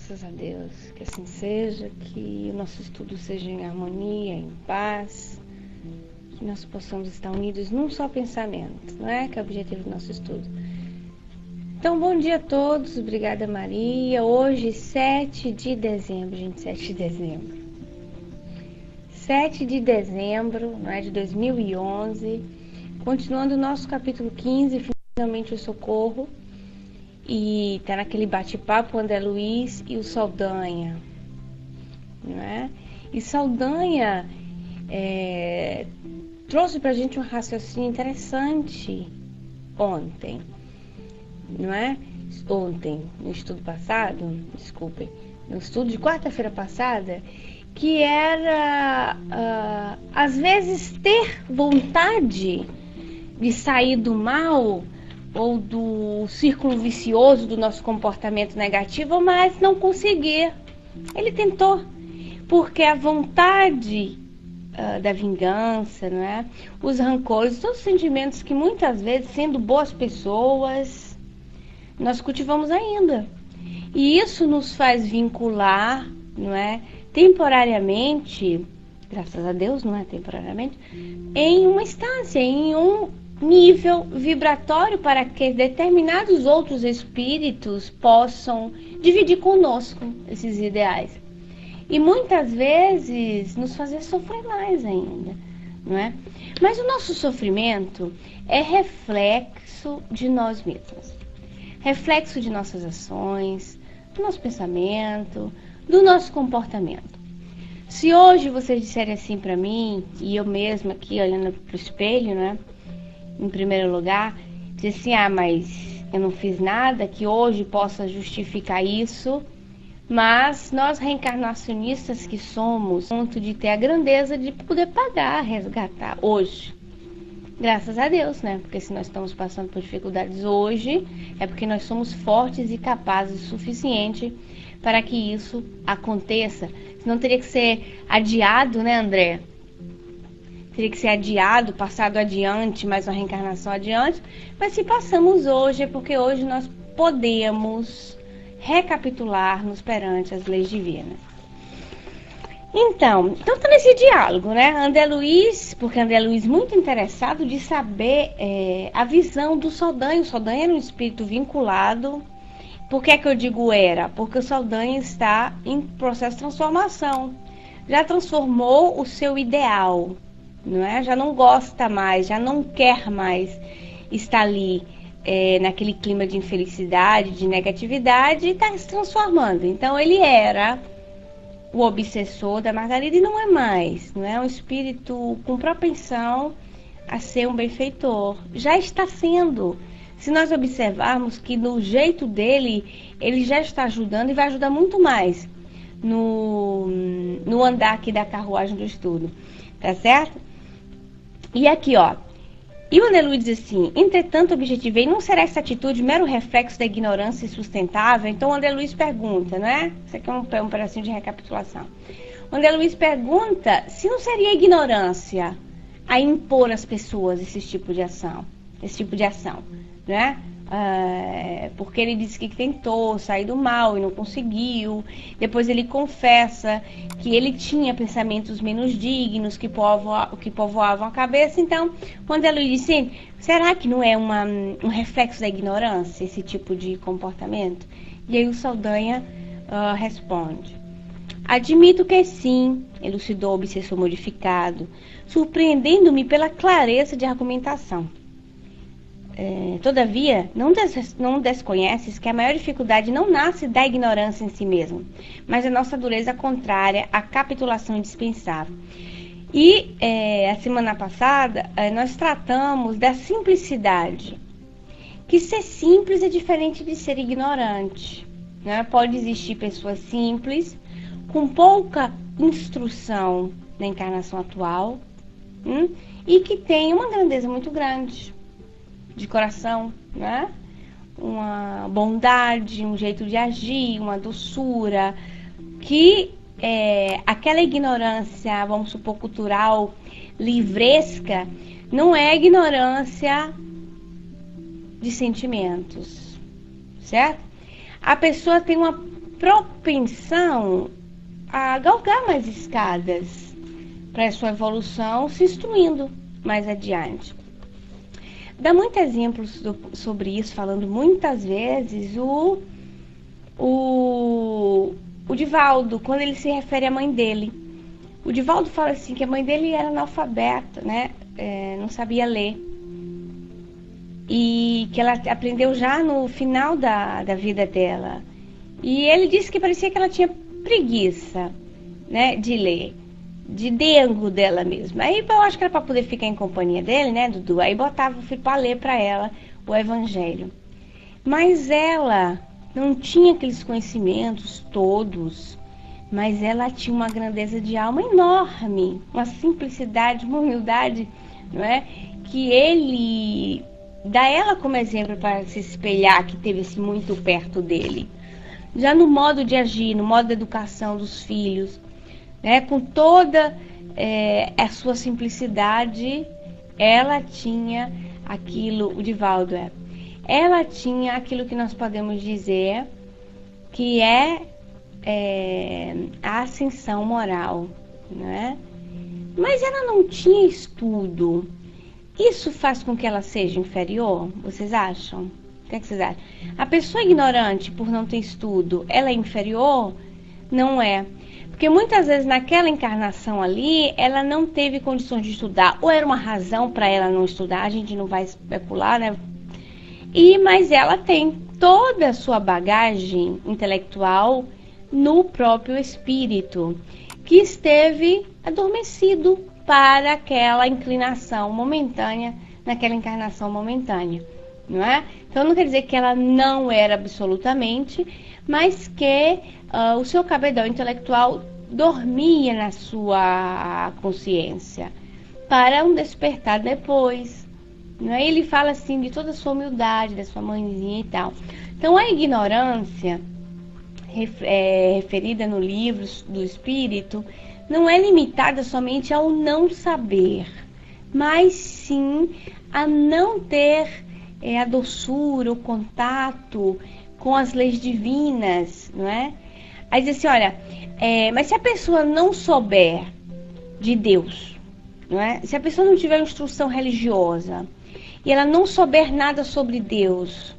Graças a Deus, que assim seja, que o nosso estudo seja em harmonia, em paz, que nós possamos estar unidos num só pensamento, não é? Que é o objetivo do nosso estudo. Então, bom dia a todos, obrigada Maria. Hoje, 7 de dezembro, gente, 7 de dezembro. 7 de dezembro, não é, de 2011, continuando o nosso capítulo 15, finalmente o socorro. E tá naquele bate-papo o André Luiz e o Saldanha, não é? E Saldanha trouxe pra gente um raciocínio interessante ontem, não é? Ontem, no estudo passado, desculpem, no estudo de quarta-feira passada, que era, às vezes, ter vontade de sair do mal ou do círculo vicioso do nosso comportamento negativo, mas não conseguir. Ele tentou, porque a vontade da vingança, não é? Os rancores, todos os sentimentos que muitas vezes, sendo boas pessoas, nós cultivamos ainda. E isso nos faz vincular, não é? Temporariamente, graças a Deus, não é temporariamente, em uma instância, em um nível vibratório para que determinados outros espíritos possam dividir conosco esses ideais. E muitas vezes nos fazer sofrer mais ainda, não é? Mas o nosso sofrimento é reflexo de nós mesmos. Reflexo de nossas ações, do nosso pensamento, do nosso comportamento. Se hoje vocês disserem assim para mim, e eu mesma aqui olhando para o espelho, né? Em primeiro lugar, dizer assim, mas eu não fiz nada que hoje possa justificar isso, mas nós reencarnacionistas que somos, ponto de ter a grandeza de poder pagar, resgatar hoje. Graças a Deus, né? Porque se nós estamos passando por dificuldades hoje, é porque nós somos fortes e capazes o suficiente para que isso aconteça. Senão teria que ser adiado, né, André? Teria que ser adiado, passado adiante, mais uma reencarnação adiante. Mas se passamos hoje, é porque hoje nós podemos recapitular-nos perante as leis divinas. Então tá nesse diálogo, né? André Luiz, porque André Luiz muito interessado de saber a visão do Saldanha. O Saldanha era um espírito vinculado. Por que eu digo era? Porque o Saldanha está em processo de transformação. Já transformou o seu ideal, não é? Já não gosta mais, já não quer mais estar ali naquele clima de infelicidade, de negatividade, e está se transformando. Então ele era o obsessor da Margarida e não é mais, não é? Um espírito com propensão a ser um benfeitor. Já está sendo. Se nós observarmos que no jeito dele, ele já está ajudando e vai ajudar muito mais no andar aqui da carruagem do estudo, tá certo? E aqui, ó, e o André Luiz diz assim, entretanto, objetivei, não será essa atitude mero reflexo da ignorância insustentável? Então o André Luiz pergunta, né? Isso aqui é um pedacinho de recapitulação. O André Luiz pergunta se não seria ignorância a impor às pessoas esse tipo de ação, né? Porque ele disse que tentou sair do mal e não conseguiu. Depois ele confessa que ele tinha pensamentos menos dignos que povoavam a cabeça. Então, quando ele disse, será que não é um reflexo da ignorância esse tipo de comportamento? E aí o Saldanha responde, admito que sim, elucidou o obsessor modificado, surpreendendo-me pela clareza de argumentação. Todavia, não desconheces que a maior dificuldade não nasce da ignorância em si mesma, mas da nossa dureza contrária à capitulação indispensável. E a semana passada nós tratamos da simplicidade, que ser simples é diferente de ser ignorante, né? Pode existir pessoas simples, com pouca instrução na encarnação atual, e que tem uma grandeza muito grande de coração, né? Uma bondade, um jeito de agir, uma doçura, que aquela ignorância, vamos supor, cultural, livresca, não é ignorância de sentimentos, certo? A pessoa tem propensão a galgar mais escadas para a sua evolução, se instruindo mais adiante. Dá muitos exemplos sobre isso, falando muitas vezes o Divaldo, quando ele se refere à mãe dele. O Divaldo fala assim, que a mãe dele era analfabeta, né? Não sabia ler. E que ela aprendeu já no final da vida dela. E ele disse que parecia que ela tinha preguiça, né, de ler. De dengo dela mesma. Aí eu acho que era para poder ficar em companhia dele, né, Dudu? Aí botava o filho para ler para ela o Evangelho. Mas ela não tinha aqueles conhecimentos todos, mas ela tinha uma grandeza de alma enorme, uma simplicidade, uma humildade, não é? Que ele dá ela como exemplo para se espelhar, que teve-se muito perto dele. Já no modo de agir, no modo de educação dos filhos, né, com toda a sua simplicidade, ela tinha aquilo, o Divaldo ela tinha aquilo que nós podemos dizer que é a ascensão moral, né? Mas ela não tinha estudo. Isso faz com que ela seja inferior? Vocês acham? O que é que vocês acham? A pessoa ignorante, por não ter estudo, ela é inferior? Não é. Porque muitas vezes naquela encarnação ali, ela não teve condições de estudar. Ou era uma razão para ela não estudar, a gente não vai especular, né? Mas ela tem toda a sua bagagem intelectual no próprio espírito, que esteve adormecido para aquela inclinação momentânea, naquela encarnação momentânea, não é? Então não quer dizer que ela não era absolutamente, mas que o seu cabedal intelectual dormia na sua consciência para um despertar depois, não é? Ele fala assim de toda a sua humildade, da sua mãezinha e tal. Então a ignorância referida no livro do Espírito não é limitada somente ao não saber, mas sim a não ter a doçura, o contato com as leis divinas, não é? Aí diz assim, olha, mas se a pessoa não souber de Deus, não é? Se a pessoa não tiver instrução religiosa e ela não souber nada sobre Deus,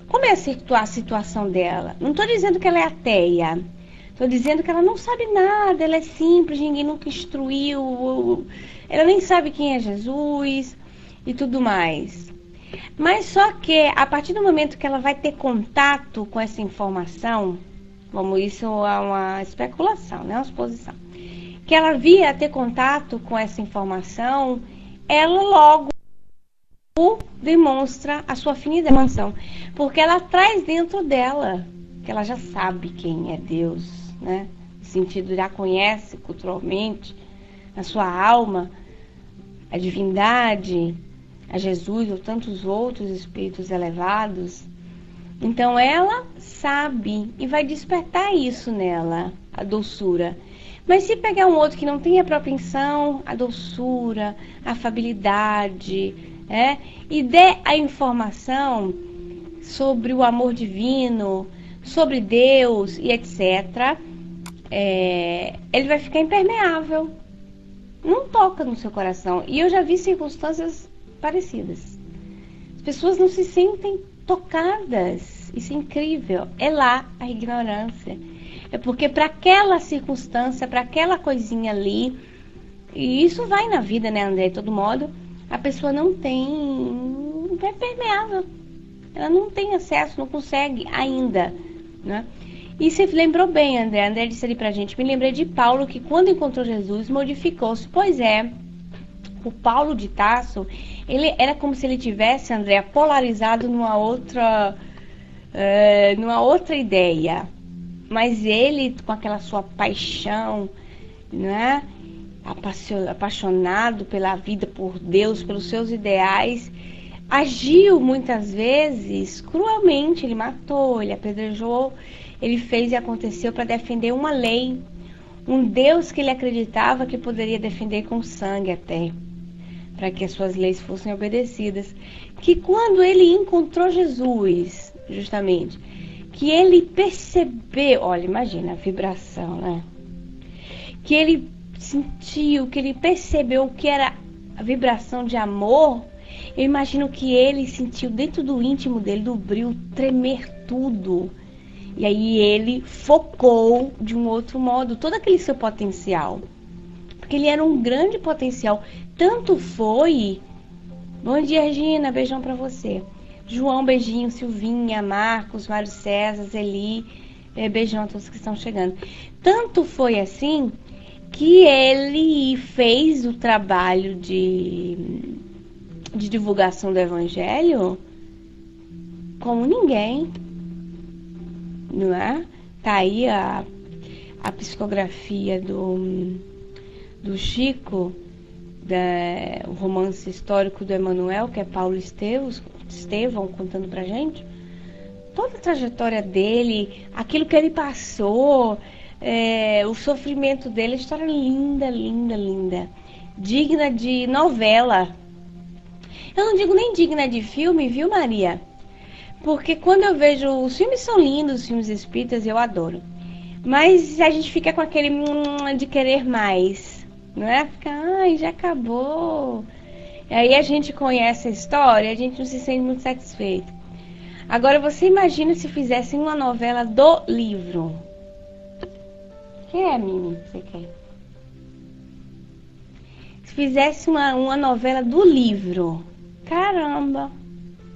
como é a situação dela? Não estou dizendo que ela é ateia, estou dizendo que ela não sabe nada, ela é simples, ninguém nunca instruiu, ela nem sabe quem é Jesus e tudo mais. Mas só que a partir do momento que ela vai ter contato com essa informação, isso é uma especulação, né? Uma suposição, que ela via ter contato com essa informação, ela logo demonstra a sua afinidade, porque ela traz dentro dela, que ela já sabe quem é Deus, né? No sentido, já conhece culturalmente a sua alma, a divindade, a Jesus ou tantos outros espíritos elevados. Então ela sabe e vai despertar isso nela, a doçura. Mas se pegar um outro que não tem a propensão, a doçura, a afabilidade, e der a informação sobre o amor divino, sobre Deus e etc., ele vai ficar impermeável. Não toca no seu coração. E eu já vi circunstâncias parecidas. As pessoas não se sentem tocadas. Isso é incrível. É lá a ignorância. É porque para aquela circunstância, para aquela coisinha ali, e isso vai na vida, né, André? De todo modo, a pessoa não é permeável. Ela não tem acesso, não consegue ainda, né? E você lembrou bem, André. André disse ali pra gente, me lembrei de Paulo, que quando encontrou Jesus, modificou-se. Pois é, o Paulo de Tarso, ele era como se ele tivesse, André, polarizado numa outra ideia. Mas ele, com aquela sua paixão, né, apaixonado pela vida, por Deus, pelos seus ideais, agiu muitas vezes cruelmente. Ele matou, ele apedrejou, ele fez e aconteceu para defender uma lei, um Deus que ele acreditava que poderia defender com sangue até, para que as suas leis fossem obedecidas. Que quando ele encontrou Jesus, justamente, que ele percebeu, olha, imagina a vibração, né? Que ele sentiu, que ele percebeu que era a vibração de amor. Eu imagino que ele sentiu dentro do íntimo dele, do bril, tremer tudo. E aí ele focou de um outro modo todo aquele seu potencial. Porque ele era um grande potencial. Tanto foi... Bom dia, Regina. Beijão pra você. João, beijinho. Silvinha, Marcos, Mário César, Eli. Beijão a todos que estão chegando. Tanto foi assim que ele fez o trabalho de divulgação do Evangelho como ninguém. Não é? Tá aí a psicografia do Chico, o romance histórico do Emanuel, que é Paulo Estevão contando pra gente. Toda a trajetória dele, aquilo que ele passou, o sofrimento dele, a história linda, linda, linda. Digna de novela. Eu não digo nem digna de filme, viu, Maria? Porque quando eu vejo... Os filmes são lindos, os filmes espíritas, eu adoro. Mas a gente fica com aquele de querer mais, não é? Fica, ai, já acabou. E aí a gente conhece a história, a gente não se sente muito satisfeito. Agora você imagina se fizessem uma novela do livro. O que é, Mimi, que você quer? Se fizesse uma novela do livro. Caramba!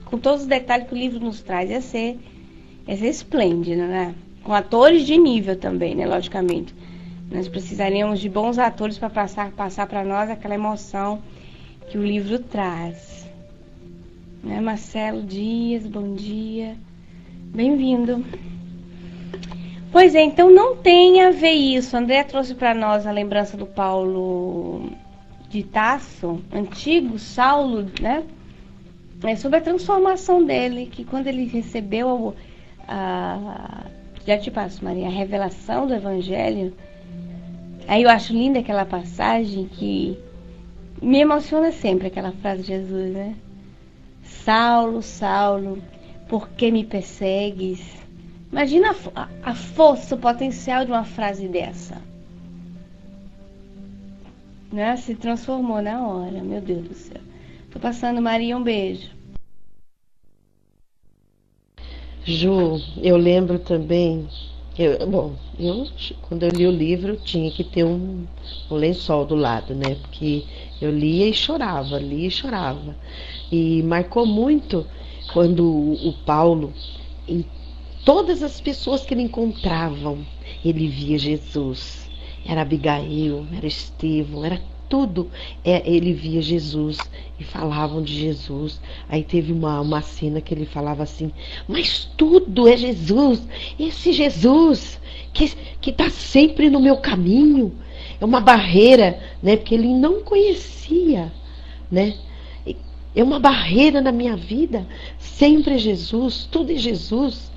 Com todos os detalhes que o livro nos traz, ia ser esplêndido, né? Com atores de nível também, né? Logicamente. Nós precisaríamos de bons atores para passar para nós aquela emoção que o livro traz. Né? Marcelo Dias, bom dia. Bem-vindo. Pois é, então não tem a ver isso. André trouxe para nós a lembrança do Paulo de Tarso, antigo Saulo, né? Sobre a transformação dele, que quando ele recebeu já te passo, Maria, a revelação do Evangelho. Aí eu acho linda aquela passagem que me emociona sempre, aquela frase de Jesus, né? Saulo, Saulo, por que me persegues? Imagina a força, o potencial de uma frase dessa. Né? Se transformou na hora, meu Deus do céu. Tô passando, Maria, um beijo. Ju, eu lembro também, quando eu li o livro tinha que ter um lençol do lado, né? Porque eu lia e chorava. E marcou muito quando o Paulo, em todas as pessoas que ele encontravam, ele via Jesus. Era Abigail, era Estevão, era tudo. Ele via Jesus e falavam de Jesus. Aí teve uma cena que ele falava assim, mas tudo é Jesus, esse Jesus que está sempre no meu caminho. É uma barreira, né? Porque ele não conhecia, né? É uma barreira na minha vida. Sempre é Jesus, tudo é Jesus.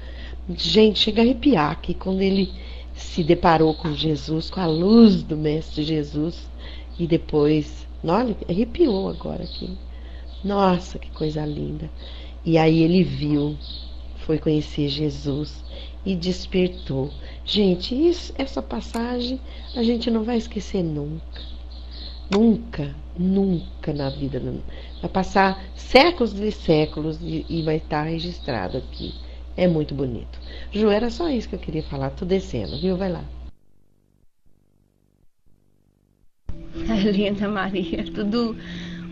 Gente, chega a arrepiar aqui quando ele se deparou com Jesus, com a luz do Mestre Jesus. E depois, olha, arrepiou agora aqui. Nossa, que coisa linda. E aí ele viu, foi conhecer Jesus e despertou. Gente, essa passagem a gente não vai esquecer nunca. Nunca, nunca na vida. Vai passar séculos e séculos e vai estar registrado aqui. É muito bonito. Ju, era só isso que eu queria falar. Tô descendo, viu? Vai lá. Linda, Maria.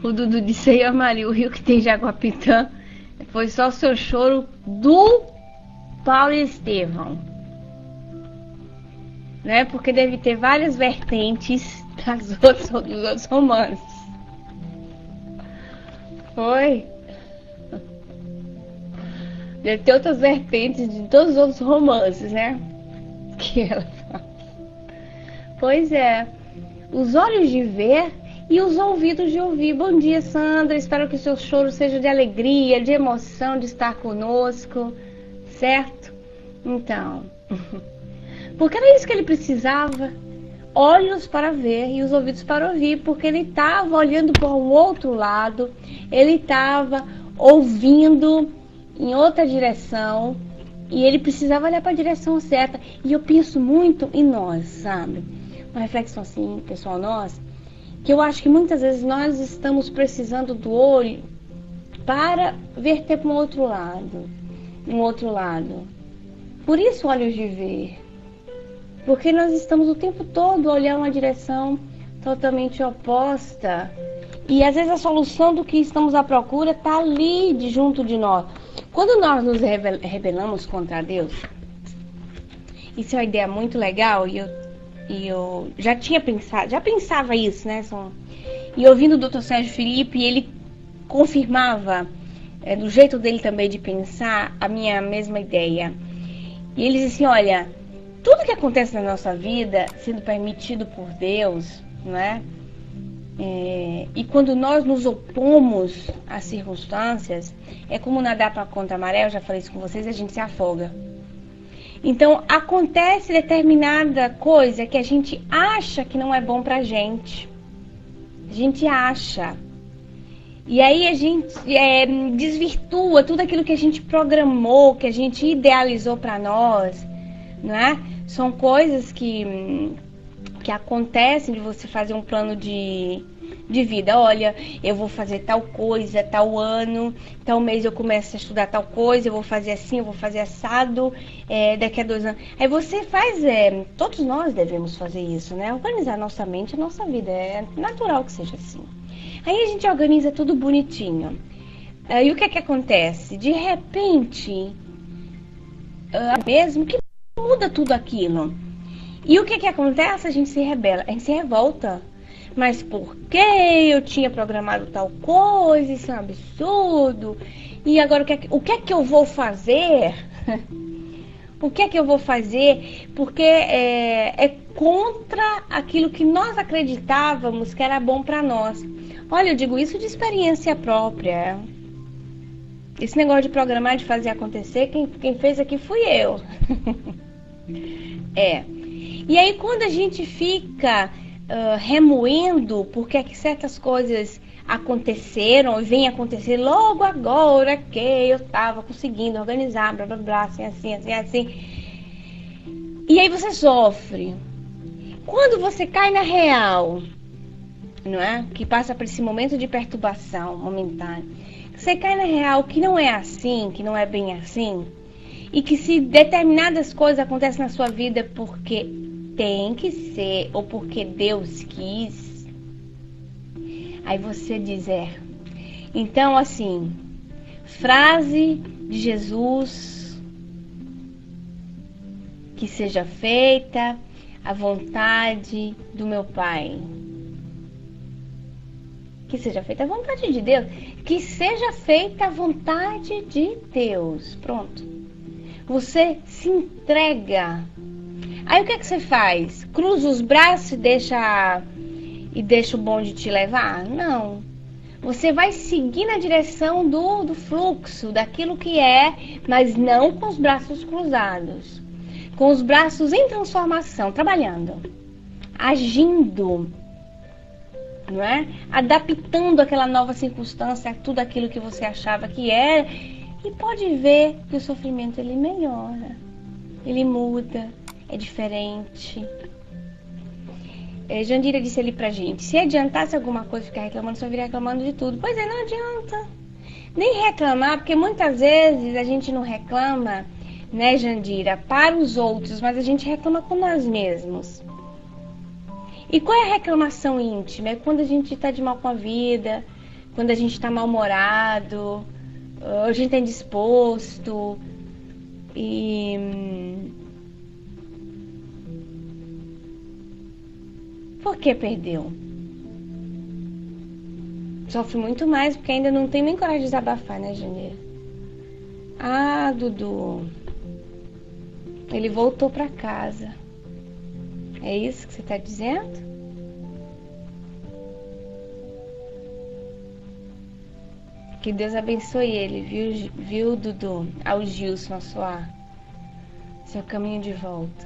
O Dudu disse aí, a Maria, o rio que tem Jaguapitã foi só o seu choro do Paulo Estevão. Né? Porque deve ter várias vertentes dos outros romances. Foi? Deve ter outras vertentes de todos os outros romances, né? Que ela fala. Pois é. Os olhos de ver e os ouvidos de ouvir. Bom dia, Sandra. Espero que o seu choro seja de alegria, de emoção de estar conosco. Certo? Então. Porque era isso que ele precisava. Olhos para ver e os ouvidos para ouvir. Porque ele estava olhando para o outro lado. Ele estava ouvindo em outra direção. E ele precisava olhar para a direção certa. E eu penso muito em nós, sabe? Uma reflexão assim, pessoal, nós, que eu acho que muitas vezes nós estamos precisando do olho para verter para um outro lado. Um outro lado. Por isso, olhos de ver. Porque nós estamos o tempo todo a olhar uma direção totalmente oposta. E às vezes a solução do que estamos à procura está ali junto de nós. Quando nós nos rebelamos contra Deus, isso é uma ideia muito legal e eu já tinha pensado, já pensava isso, né? E ouvindo o Dr. Sérgio Felipe, ele confirmava, do jeito dele também de pensar, a minha mesma ideia. E ele disse assim, olha, tudo que acontece na nossa vida, sendo permitido por Deus, não é? E quando nós nos opomos às circunstâncias, é como nadar contra a maré, eu já falei isso com vocês, a gente se afoga. Então, acontece determinada coisa que a gente acha que não é bom pra gente. A gente acha. E aí a gente desvirtua tudo aquilo que a gente programou, que a gente idealizou pra nós, não é? São coisas que acontecem de você fazer um plano de vida. Olha, eu vou fazer tal coisa, tal ano, tal mês eu começo a estudar tal coisa, eu vou fazer assim, eu vou fazer assado, daqui a 2 anos. Aí você faz, todos nós devemos fazer isso, né? Organizar nossa mente, a nossa vida. É natural que seja assim. Aí a gente organiza tudo bonitinho. E o que é que acontece? De repente, mesmo que muda tudo aquilo. E o que acontece? A gente se rebela, a gente se revolta. Mas por que eu tinha programado tal coisa? Isso é um absurdo. E agora o que é que eu vou fazer? O que é que eu vou fazer? Porque é contra aquilo que nós acreditávamos que era bom para nós. Olha, eu digo isso de experiência própria. Esse negócio de programar, de fazer acontecer, quem fez aqui fui eu. E aí quando a gente fica remoendo porque é que certas coisas aconteceram e vêm acontecer logo agora que eu estava conseguindo organizar, blá blá blá, assim. E aí você sofre. Quando você cai na real, não é? Que passa por esse momento de perturbação momentânea, você cai na real que não é assim, que não é bem assim, e que se determinadas coisas acontecem na sua vida porque tem que ser, ou porque Deus quis, aí você diz, então assim, frase de Jesus, que seja feita a vontade do meu Pai. Que seja feita a vontade de Deus. Que seja feita a vontade de Deus. Pronto. Você se entrega. Aí o que é que você faz? Cruza os braços e deixa o bonde te levar? Não. Você vai seguir na direção do fluxo, daquilo que é, mas não com os braços cruzados. Com os braços em transformação, trabalhando, agindo, não é? Adaptando aquela nova circunstância a tudo aquilo que você achava que era, e pode ver que o sofrimento ele melhora, ele muda, é diferente. Jandira disse ali pra gente, se adiantasse alguma coisa ficar reclamando, só viria reclamando de tudo. Pois é, não adianta nem reclamar, porque muitas vezes a gente não reclama, né, Jandira, para os outros, mas a gente reclama com nós mesmos. E qual é a reclamação íntima? É quando a gente está de mal com a vida, quando a gente está mal-humorado, a gente está indisposto. E por que perdeu? Sofre muito mais porque ainda não tem nem coragem de desabafar, né, Janeiro? Ah, Dudu, ele voltou para casa. É isso que você está dizendo? Que Deus abençoe ele, viu, Dudu? Ao Gilson, seu caminho de volta.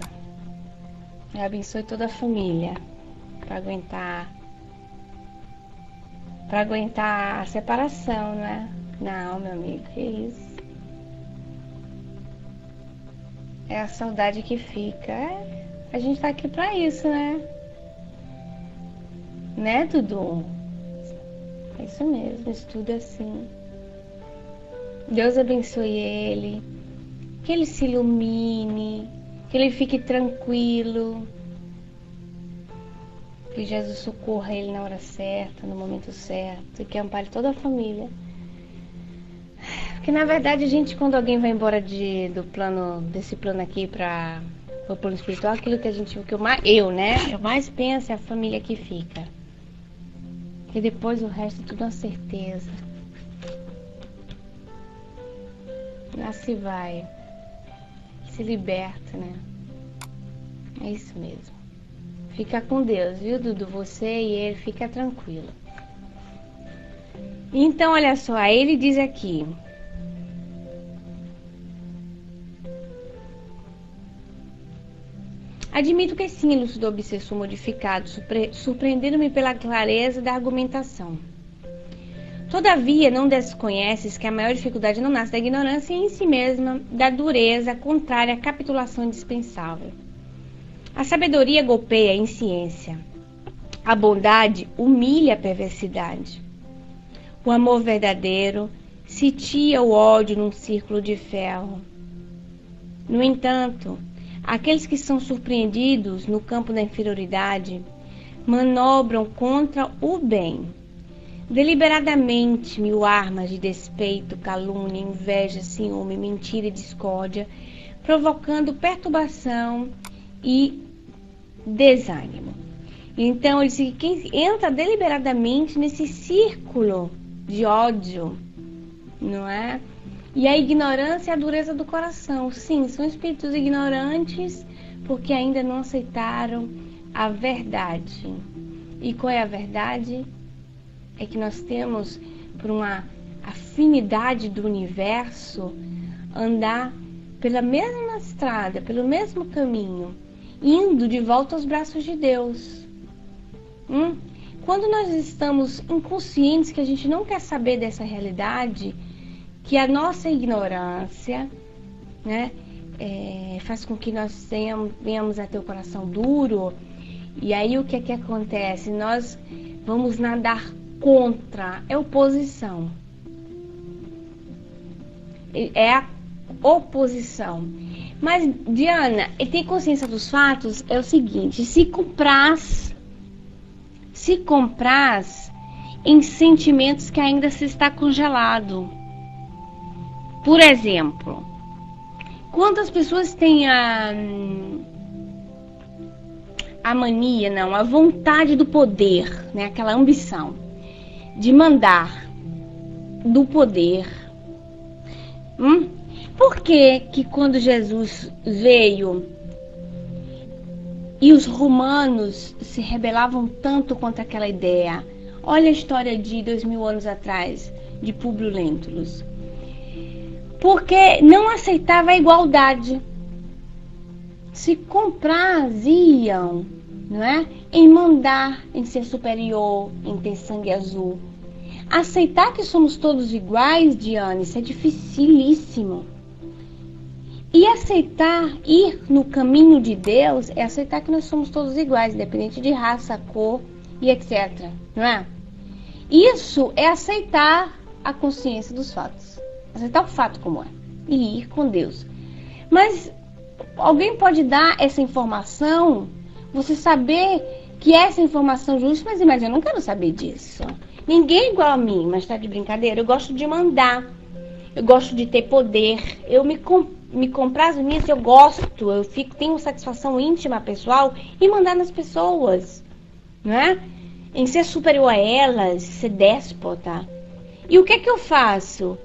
E abençoe toda a família para aguentar a separação, né? Não, meu amigo, que isso? é a saudade que fica. A gente tá aqui pra isso, né? Né, Dudu? É isso mesmo, estuda assim. Deus abençoe ele, que ele se ilumine, que ele fique tranquilo, que Jesus socorra ele na hora certa, no momento certo, e que ampare toda a família. Porque na verdade, gente, quando alguém vai embora desse plano aqui para o plano espiritual, aquilo que a gente, eu mais penso é a família que fica. E depois o resto é tudo uma certeza. Nasce e vai. Se liberta, né? É isso mesmo. Fica com Deus, viu, Dudu? Você e ele, fica tranquilo. Então, olha só, aí ele diz aqui. Admito que sim, elucidou o obsessor modificado, surpreendendo-me pela clareza da argumentação. Todavia, não desconheces que a maior dificuldade não nasce da ignorância em si mesma, da dureza contrária à capitulação indispensável. A sabedoria golpeia a insciência. A bondade humilha a perversidade. O amor verdadeiro sitia o ódio num círculo de ferro. No entanto, aqueles que são surpreendidos no campo da inferioridade manobram contra o bem. Deliberadamente mil armas de despeito, calúnia, inveja, ciúme, mentira e discórdia, provocando perturbação e desânimo. Então, ele diz que quem entra deliberadamente nesse círculo de ódio, não é? E a ignorância é a dureza do coração. Sim, são espíritos ignorantes porque ainda não aceitaram a verdade. E qual é a verdade? É que nós temos, por uma afinidade do universo, andar pela mesma estrada, pelo mesmo caminho, indo de volta aos braços de Deus. Quando nós estamos inconscientes, que a gente não quer saber dessa realidade, que a nossa ignorância, né, faz com que nós venhamos a ter o coração duro, e aí o que é que acontece? Nós vamos nadar contra, é oposição. É a oposição. Mas, Diana, ter consciência dos fatos é o seguinte: se compraz em sentimentos que ainda se está congelado. Por exemplo, quantas pessoas têm a mania, não, a vontade do poder, né, aquela ambição de mandar, do poder. Por que quando Jesus veio e os romanos se rebelavam tanto contra aquela ideia? Olha a história de 2000 anos atrás, de Públio Lentulus. Porque não aceitava a igualdade. Se compraziam, não é? Em mandar, em ser superior, em ter sangue azul. Aceitar que somos todos iguais, Diane, isso é dificilíssimo. E aceitar ir no caminho de Deus é aceitar que nós somos todos iguais, independente de raça, cor e etc. Não é? Isso é aceitar a consciência dos fatos. Aceitar o fato como é. E ir com Deus. Mas alguém pode dar essa informação, você saber que essa informação é justa, mas eu não quero saber disso. Ninguém é igual a mim, mas tá de brincadeira. Eu gosto de mandar. Eu gosto de ter poder. Eu me comprazo nisso, eu gosto. Tenho satisfação íntima, pessoal, em mandar nas pessoas. Não é? Em ser superior a elas, ser déspota. E o que é que eu faço?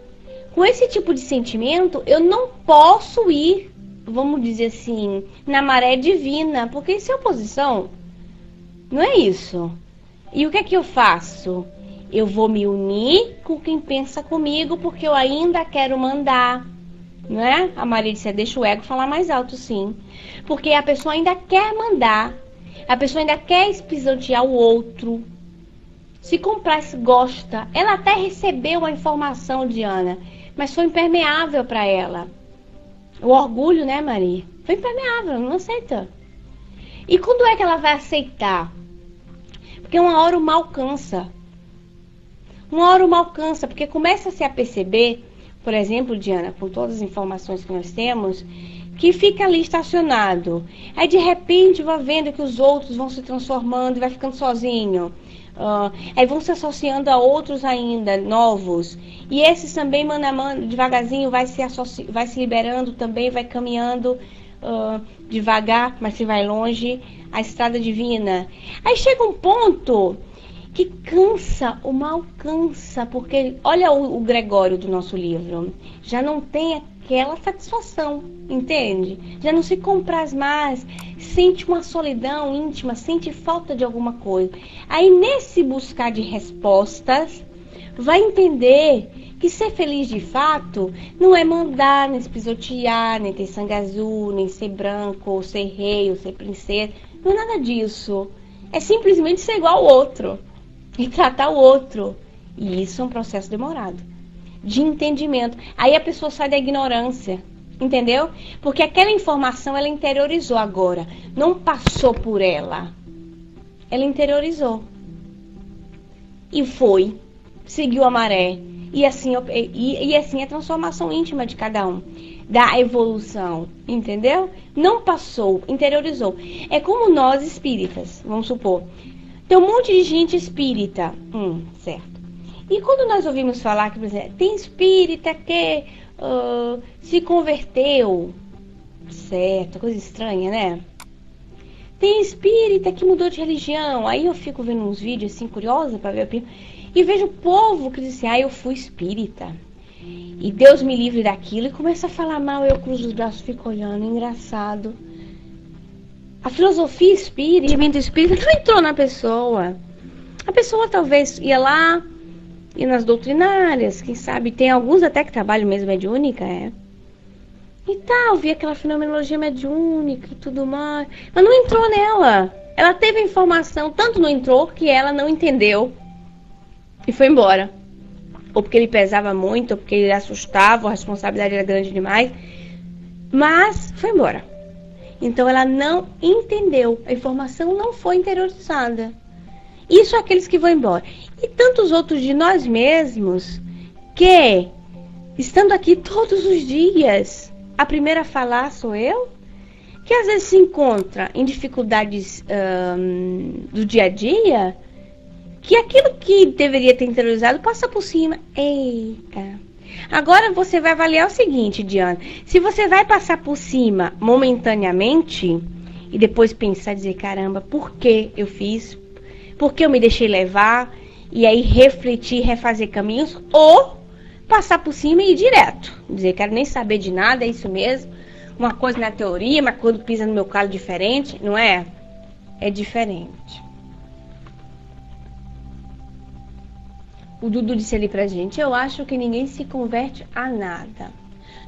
Com esse tipo de sentimento, eu não posso ir, vamos dizer assim, na maré divina, porque isso é oposição. Não é isso. E o que é que eu faço? Eu vou me unir com quem pensa comigo, porque eu ainda quero mandar. Não é? A Maria disse, deixa o ego falar mais alto, sim. Porque a pessoa ainda quer mandar. A pessoa ainda quer espisantear o outro. Se comprar, se gosta. Ela até recebeu a informação, Diana, mas foi impermeável para ela. O orgulho, né, Maria? Foi impermeável, ela não aceita. E quando é que ela vai aceitar? Porque uma hora o mal cansa. Uma hora o mal cansa, porque começa-se a perceber, por exemplo, Diana, com todas as informações que nós temos, que fica ali estacionado. Aí de repente vai vendo que os outros vão se transformando e vai ficando sozinho. Aí vão se associando a outros ainda, novos. E esses também, mano a mano, devagarzinho, vai se liberando também, vai caminhando devagar, mas se vai longe, a estrada divina. Aí chega um ponto que cansa, o mal cansa, porque olha o Gregório do nosso livro, já não tem aquela satisfação, entende? Já não se compraz mais, sente uma solidão íntima, sente falta de alguma coisa. Aí nesse buscar de respostas, vai entender que ser feliz de fato não é mandar, nem se pisotear, nem ter sangue azul, nem ser branco, ou ser rei, ou ser princesa, não é nada disso. É simplesmente ser igual ao outro e tratar o outro. E isso é um processo demorado de entendimento. Aí a pessoa sai da ignorância, entendeu? Porque aquela informação ela interiorizou agora, não passou por ela. Ela interiorizou. E foi, seguiu a maré. E assim é a transformação íntima de cada um, da evolução, entendeu? Não passou, interiorizou. É como nós espíritas, vamos supor. Tem um monte de gente espírita, certo. E quando nós ouvimos falar que, por exemplo, tem espírita que se converteu, certo, coisa estranha, né? Tem espírita que mudou de religião. Aí eu fico vendo uns vídeos assim, curiosa para ver a opinião. E vejo o povo que diz assim, eu fui espírita. E Deus me livre daquilo. E começa a falar mal, eu cruzo os braços, fico olhando, engraçado. A filosofia espírita, o movimento espírita não entrou na pessoa. A pessoa talvez ia lá, ia nas doutrinárias, quem sabe, tem alguns até que trabalham mesmo mediúnica, E tal, via aquela fenomenologia mediúnica e tudo mais. Mas não entrou nela. Ela teve a informação, tanto não entrou que ela não entendeu. E foi embora. Ou porque ele pesava muito, ou porque ele assustava, ou a responsabilidade era grande demais. Mas foi embora. Então ela não entendeu. A informação não foi interiorizada. Isso é aqueles que vão embora. E tantos outros de nós mesmos que, estando aqui todos os dias, a primeira a falar sou eu, que às vezes se encontra em dificuldades do dia a dia, que aquilo que deveria ter interiorizado passa por cima. Eita! Agora você vai avaliar o seguinte, Diana. Se você vai passar por cima momentaneamente e depois pensar e dizer, caramba, por que eu fiz? Por que eu me deixei levar? E aí refletir, refazer caminhos, ou passar por cima e ir direto. Dizer, quero nem saber de nada, é isso mesmo. Uma coisa na teoria, mas quando pisa no meu calo diferente, não é? É diferente. O Dudu disse ali pra gente, eu acho que ninguém se converte a nada.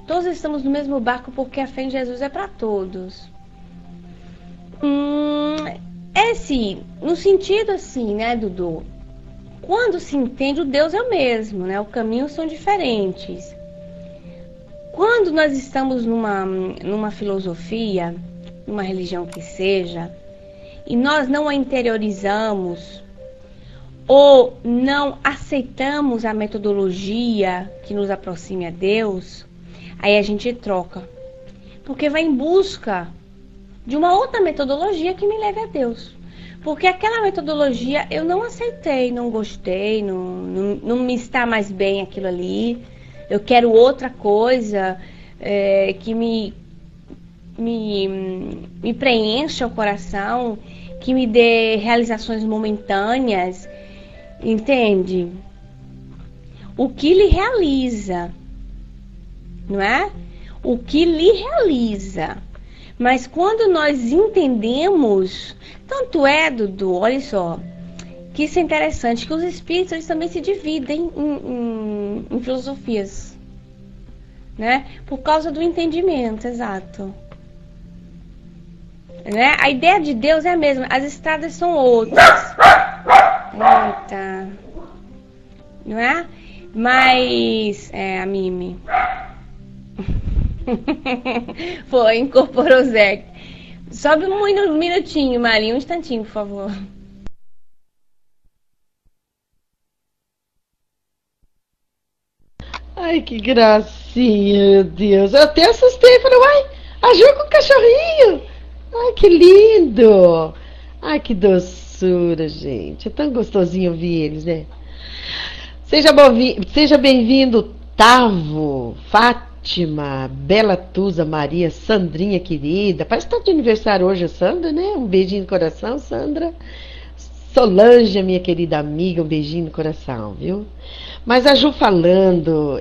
Todos estamos no mesmo barco porque a fé em Jesus é para todos. É sim, no sentido assim, né, Dudu? Quando se entende, o Deus é o mesmo, né? Os caminhos são diferentes. Quando nós estamos numa filosofia, numa religião que seja, e nós não a interiorizamos, ou não aceitamos a metodologia que nos aproxime a Deus, aí a gente troca. Porque vai em busca de uma outra metodologia que me leve a Deus. Porque aquela metodologia eu não aceitei, não gostei, não me está mais bem aquilo ali. Eu quero outra coisa que me preencha o coração, que me dê realizações momentâneas. Entende? O que lhe realiza, não é? O que lhe realiza. Mas quando nós entendemos, tanto é, Dudu, olha só, que isso é interessante, que os espíritos eles também se dividem em filosofias, né? Por causa do entendimento, exato. Né? A ideia de Deus é a mesma, as estradas são outras. Eita. Não é? Mas a Mimi. Foi, incorporou o Zé. Sobe um minutinho, Marinho, um instantinho, por favor. Ai, que gracinha, meu Deus. Eu até assustei, falei, uai, a Ju com o cachorrinho. Ai, que lindo. Ai, que doçura, gente. É tão gostosinho ouvir eles, né? Seja bem-vindo, Tavo, Fátima, Bela Tusa, Maria, Sandrinha querida. Parece que tá de aniversário hoje a Sandra, né? Um beijinho no coração, Sandra. Solange, minha querida amiga, um beijinho no coração, viu? Mas a Ju falando,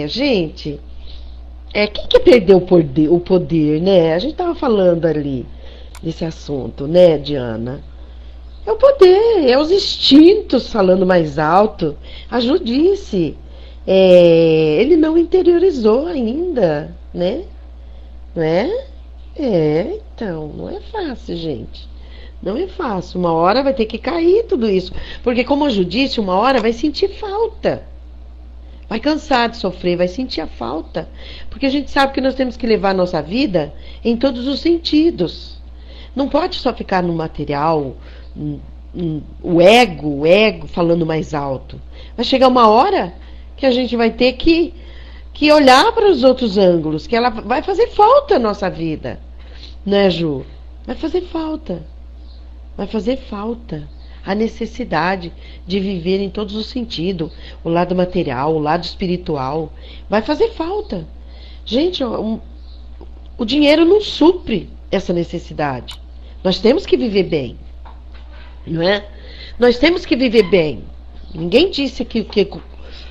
gente, quem que perdeu o poder, né? A gente tava falando ali desse assunto, né, Diana? É o poder, é os instintos falando mais alto. A Ju disse, ele não interiorizou ainda, né? Não é? Então, não é fácil, gente. Não é fácil. Uma hora vai ter que cair tudo isso. Porque, como a Ju disse, uma hora vai sentir falta. Vai cansar de sofrer, vai sentir a falta. Porque a gente sabe que nós temos que levar a nossa vida em todos os sentidos. Não pode só ficar no material, o ego falando mais alto. Vai chegar uma hora que a gente vai ter que olhar para os outros ângulos, que ela vai fazer falta a nossa vida. Né, Ju? Vai fazer falta. Vai fazer falta a necessidade de viver em todos os sentidos, o lado material, o lado espiritual. Vai fazer falta. Gente, o dinheiro não supre essa necessidade. Nós temos que viver bem, não é? Nós temos que viver bem. Ninguém disse que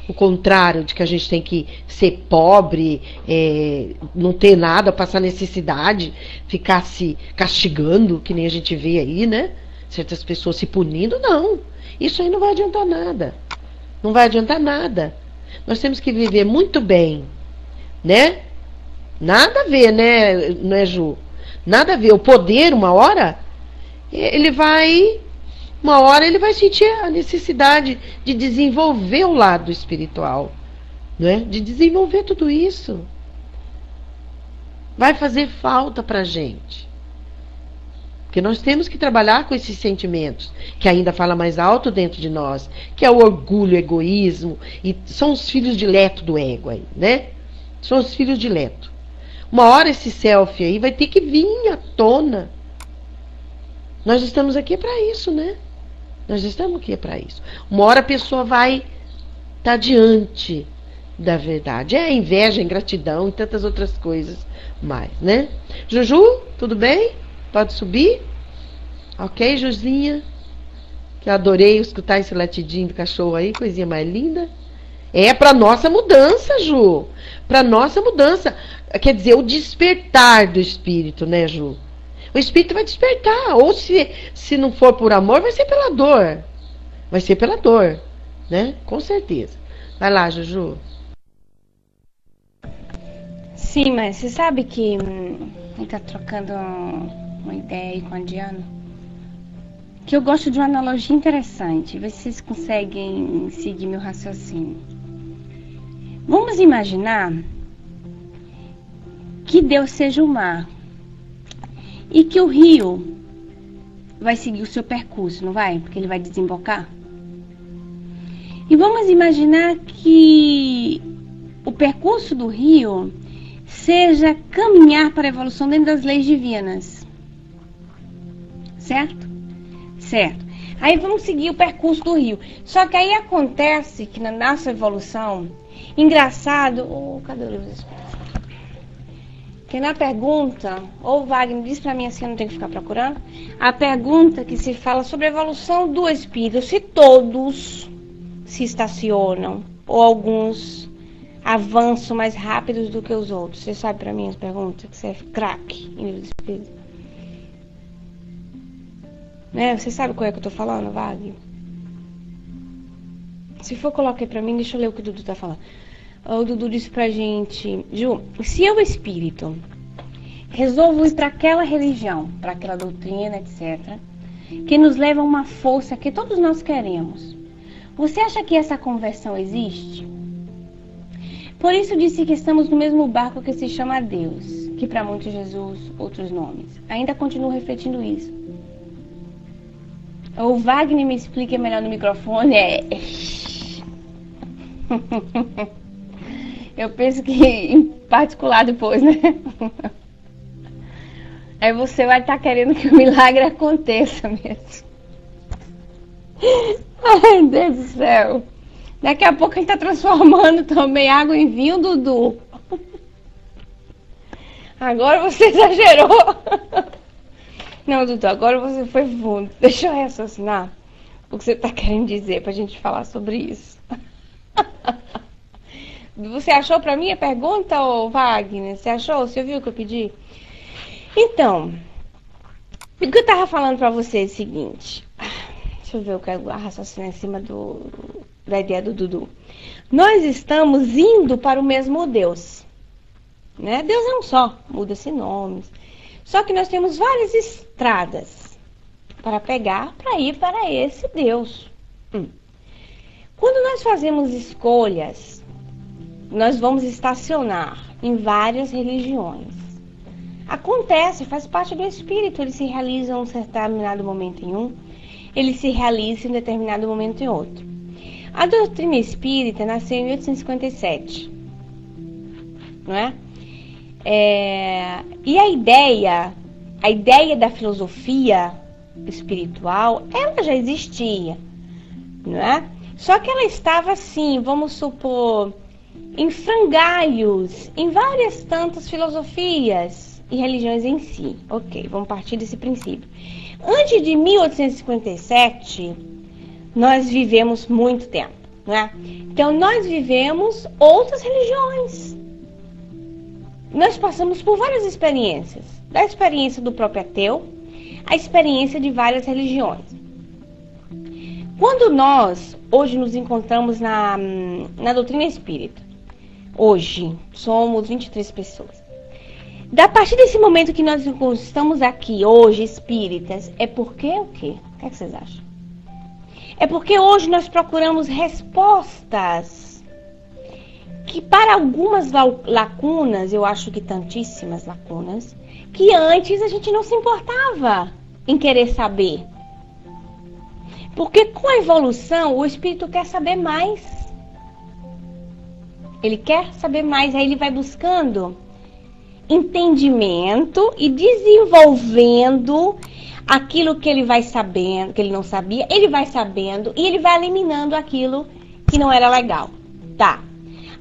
o contrário, de que a gente tem que ser pobre, não ter nada, passar necessidade, ficar se castigando, que nem a gente vê aí, né? Certas pessoas se punindo, não. Isso aí não vai adiantar nada. Não vai adiantar nada. Nós temos que viver muito bem, né? Nada a ver, né, não é, Ju? Nada a ver. O poder, uma hora ele vai sentir a necessidade de desenvolver o lado espiritual, não é? De desenvolver tudo isso. Vai fazer falta pra gente. Porque nós temos que trabalhar com esses sentimentos, que ainda fala mais alto dentro de nós, que é o orgulho, o egoísmo, e são os filhos diletos do ego aí, né? São os filhos diletos. Uma hora esse selfie aí vai ter que vir à tona. Nós estamos aqui para isso, né? Nós estamos aqui para isso. Uma hora a pessoa vai estar diante da verdade. É inveja, ingratidão e tantas outras coisas mais, né? Juju, tudo bem? Pode subir? Ok, Juzinha? Que eu adorei escutar esse latidinho do cachorro aí, coisinha mais linda. É para nossa mudança, Ju. Para nossa mudança. Quer dizer, o despertar do espírito, né, Ju? O espírito vai despertar. Ou se não for por amor, vai ser pela dor. Vai ser pela dor, né? Com certeza. Vai lá, Juju. Sim, mas você sabe que a gente tá trocando uma ideia aí com a Diana, que eu gosto de uma analogia interessante. Vê se vocês conseguem seguir meu raciocínio. Vamos imaginar que Deus seja o mar e que o rio vai seguir o seu percurso, não vai? Porque ele vai desembocar. E vamos imaginar que o percurso do rio seja caminhar para a evolução dentro das leis divinas. Certo? Certo. Aí vamos seguir o percurso do rio. Só que aí acontece que na nossa evolução, engraçado, cadê o livro do Espírito? Que na pergunta, ou Wagner diz para mim assim, eu não tenho que ficar procurando, a pergunta que se fala sobre a evolução do espírito, se todos se estacionam, ou alguns avançam mais rápidos do que os outros. Você sabe para mim as perguntas? Que você é craque em livro do espírito. Né? Você sabe qual é que eu tô falando, Wagner? Se for, coloque aí pra mim, deixa eu ler o que o Dudu tá falando. O Dudu disse pra gente, Ju, se eu, espírito, resolvo ir para aquela religião, para aquela doutrina, etc., que nos leva a uma força que todos nós queremos, você acha que essa conversão existe? Por isso disse que estamos no mesmo barco que se chama Deus, que para muitos Jesus, outros nomes. Ainda continuo refletindo isso. O Wagner me explica melhor no microfone. Eu penso que em particular depois, né? Aí você vai estar querendo que o milagre aconteça mesmo. Ai, Deus do céu. Daqui a pouco a gente tá transformando também água em vinho, Dudu. Agora você exagerou. Não, Dudu, agora você foi fundo. Deixa eu raciocinar o que você tá querendo dizer pra gente falar sobre isso. Você achou pra mim a pergunta, ô Wagner? Você achou? Você ouviu o que eu pedi? Então, o que eu tava falando pra você é o seguinte. Deixa eu ver o que eu raciocinar em cima da ideia do Dudu. Nós estamos indo para o mesmo Deus, né? Deus é um só, muda-se nomes. Só que nós temos várias estradas para pegar para ir para esse Deus. Quando nós fazemos escolhas, nós vamos estacionar em várias religiões. Acontece, faz parte do espírito, ele se realiza em um determinado momento em um, ele se realiza em um determinado momento em outro. A doutrina espírita nasceu em 1857, não é? E a ideia da filosofia espiritual, ela já existia, não é? Só que ela estava assim, vamos supor, em frangalhos, em várias tantas filosofias e religiões em si. Ok, vamos partir desse princípio. Antes de 1857, nós vivemos muito tempo, né? Então, nós vivemos outras religiões. Nós passamos por várias experiências. Da experiência do próprio ateu, a experiência de várias religiões. Quando nós, hoje, nos encontramos na doutrina espírita, hoje, somos 23 pessoas. A partir desse momento que nós estamos aqui, hoje, espíritas, é porque o quê? O que é que vocês acham? É porque hoje nós procuramos respostas que para algumas lacunas, eu acho que tantíssimas lacunas, que antes a gente não se importava em querer saber. Porque com a evolução, o espírito quer saber mais. Ele quer saber mais, aí ele vai buscando entendimento e desenvolvendo aquilo que ele vai sabendo, que ele não sabia, ele vai sabendo e ele vai eliminando aquilo que não era legal. Tá.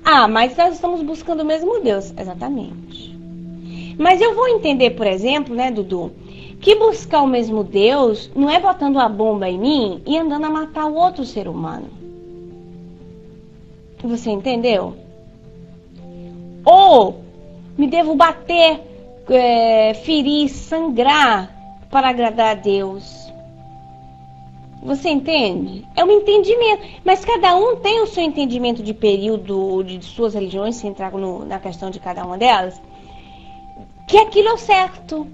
Ah, mas nós estamos buscando o mesmo Deus. Exatamente. Mas eu vou entender, por exemplo, né, Dudu, que buscar o mesmo Deus não é botando a bomba em mim e andando a matar o outro ser humano. Você entendeu? Ou me devo bater, ferir, sangrar para agradar a Deus. Você entende? É um entendimento. Mas cada um tem o seu entendimento de período, de suas religiões, se entrar na questão de cada uma delas, que aquilo é o certo.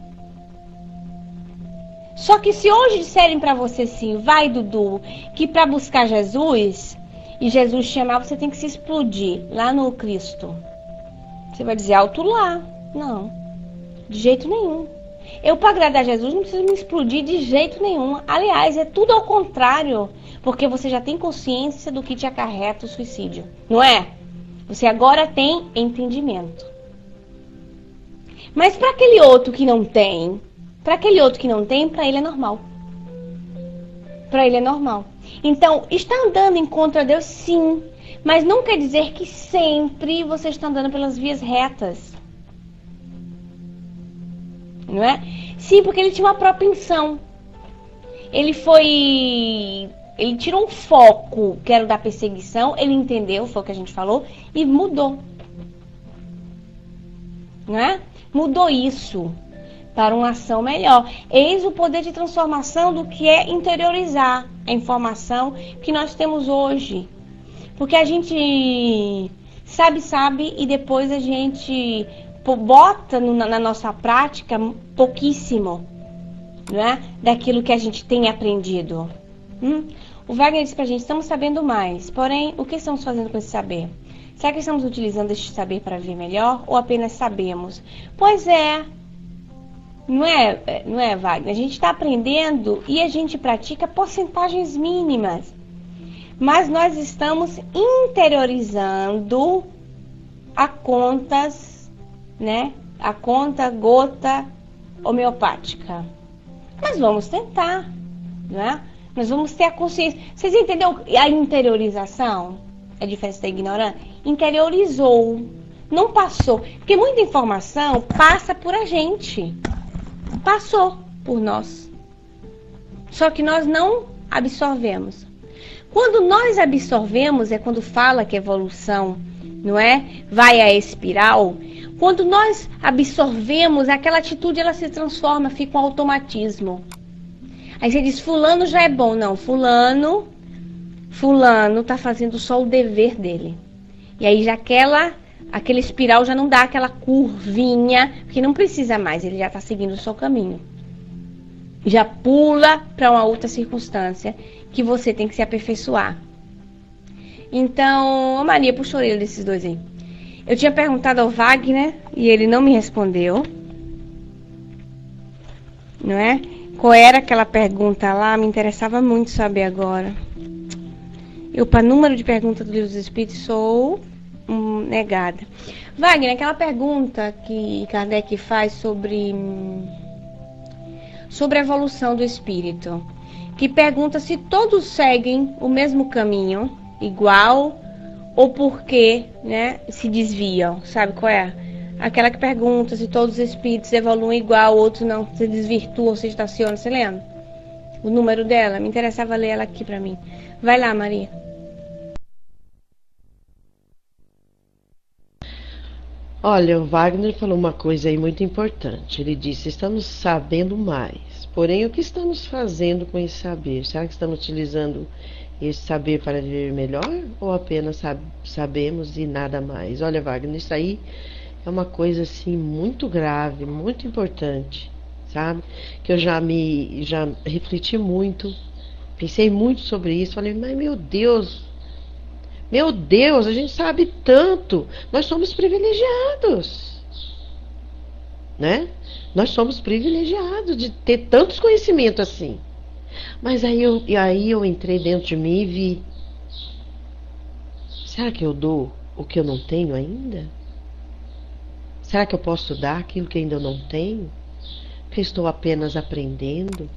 Só que se hoje disserem para você assim, vai Dudu, que para buscar Jesus, e Jesus chamar, você tem que se explodir lá no Cristo. Você vai dizer alto lá. Não, de jeito nenhum. Eu, para agradar a Jesus, não preciso me explodir de jeito nenhum. Aliás, é tudo ao contrário, porque você já tem consciência do que te acarreta o suicídio, não é? Você agora tem entendimento. Mas para aquele outro que não tem, para ele é normal. Para ele é normal. Então, está andando em contra Deus, sim. Mas não quer dizer que sempre você está andando pelas vias retas. Não é? Sim, porque ele tinha uma propensão. Ele tirou um foco, que era o da perseguição, ele entendeu, foi o que a gente falou, e mudou. Não é? Mudou isso para uma ação melhor. Eis o poder de transformação do que é interiorizar a informação que nós temos hoje. Porque a gente sabe e depois a gente bota na nossa prática pouquíssimo, não é? Daquilo que a gente tem aprendido. O Wagner disse pra gente, estamos sabendo mais, porém, o que estamos fazendo com esse saber? Será que estamos utilizando este saber para viver melhor ou apenas sabemos? Pois é. Não é, Wagner? A gente está aprendendo e a gente pratica porcentagens mínimas. Mas nós estamos interiorizando a contas, né? A conta gota homeopática. Mas vamos tentar, né? Nós vamos ter a consciência. Vocês entenderam a interiorização? A diferença da ignorância? Interiorizou, não passou. Porque muita informação passa por a gente. Passou por nós. Só que nós não absorvemos. Quando nós absorvemos, é quando fala que a evolução, não é? Vai à espiral. Quando nós absorvemos, aquela atitude ela se transforma, fica um automatismo. Aí você diz, fulano já é bom. Não, fulano tá fazendo só o dever dele. E aí já aquela espiral já não dá aquela curvinha, porque não precisa mais, ele já está seguindo o seu caminho. Já pula para uma outra circunstância que você tem que se aperfeiçoar. Então, Maria, puxa a orelha desses dois aí. Eu tinha perguntado ao Wagner e ele não me respondeu. Não é? Qual era aquela pergunta lá? Me interessava muito saber agora. Eu, para número de perguntas do Livro dos Espíritos, sou negada. Wagner, aquela pergunta que Kardec faz sobre a evolução do espírito, que pergunta se todos seguem o mesmo caminho, igual, ou porque, né, se desviam. Sabe qual é? Aquela que pergunta se todos os espíritos evoluem igual, outros não, se desvirtuam, se estacionam. Você lembra? O número dela? Me interessava ler ela aqui para mim. Vai lá, Maria. Olha, o Wagner falou uma coisa aí muito importante. Ele disse, estamos sabendo mais. Porém, o que estamos fazendo com esse saber? Será que estamos utilizando esse saber para viver melhor? Ou apenas sabemos e nada mais? Olha, Wagner, isso aí é uma coisa assim muito grave, muito importante, sabe? Que eu já refleti muito, pensei muito sobre isso. Falei, mas meu Deus, a gente sabe tanto, nós somos privilegiados, né? Nós somos privilegiados de ter tantos conhecimentos assim. Mas aí eu entrei dentro de mim e vi, será que eu dou o que eu não tenho ainda? Será que eu posso dar aquilo que ainda não tenho? Porque eu estou apenas aprendendo